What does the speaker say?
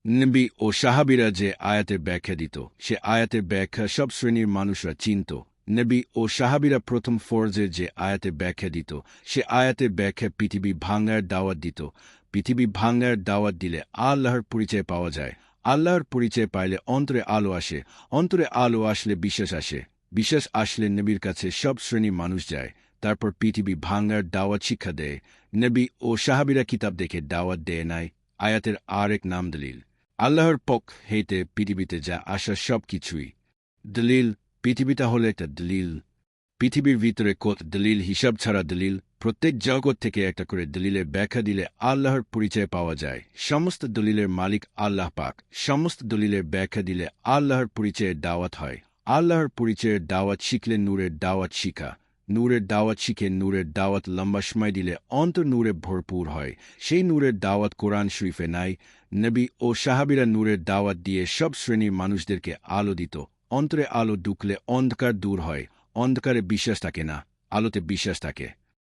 নবী ও সাহাবীরা যে আয়াতের ব্যাখ্যা দিত, সে আয়াতের ব্যাখ্যা সব শ্রেণীর মানুষরা চিনত। নবী ও সাহাবীরা প্রথম ফরজের যে আয়াতের ব্যাখ্যা দিত, সে আয়াতের ব্যাখ্যা পৃথিবী ভাঙার দাওয়াত দিত। পৃথিবী ভাঙার দাওয়াত দিলে আল্লাহর পরিচয় পাওয়া যায়। আল্লাহর পরিচয় পাইলে অন্তরে আলো আসে। অন্তরে আলো আসলে বিশ্বাস আসে। বিশ্বাস আসলে নবীর কাছে সব শ্রেণীর মানুষ যায়। তারপর পৃথিবী ভাঙার দাওয়াত শিক্ষা দেয়। নবী ও সাহাবীরা কিতাব দেখে দাওয়াত দেয় নাই। আয়াতের আরেক নাম দলিল। আল্লাহর পক্ষ হইতে পৃথিবীতে যা আসা সব কিছুই দলিল। পৃথিবীটা হলো একটা দলিল। পৃথিবীর ভিতরে কত দলিল, হিসাব ছাড়া দলিল। প্রত্যেক জগৎ থেকে একটা করে দলিলের ব্যাখ্যা দিলে আল্লাহর পরিচয় পাওয়া যায়। সমস্ত দলিলের মালিক আল্লাহ পাক। সমস্ত দলিলের ব্যাখ্যা দিলে আল্লাহর পরিচয়ের দাওয়াত হয়। আল্লাহর পরিচয়ের দাওয়াত শিখলে নূরের দাওয়াত শিখা। নূরের দাওয়াত শিখে নূরের দাওয়াত লম্বা সময় দিলে অন্তর নূরে ভরপুর হয়। সেই নূরের দাওয়াত কোরআন শরীফে নাই। নবী ও সাহাবীরা নূরের দাওয়াত দিয়ে সব শ্রেণীর মানুষদেরকে আলো দিত। অন্তরে আলো ঢুকলে অন্ধকার দূর হয়। অন্ধকারে বিশ্বাস থাকে না, আলোতে বিশ্বাস থাকে।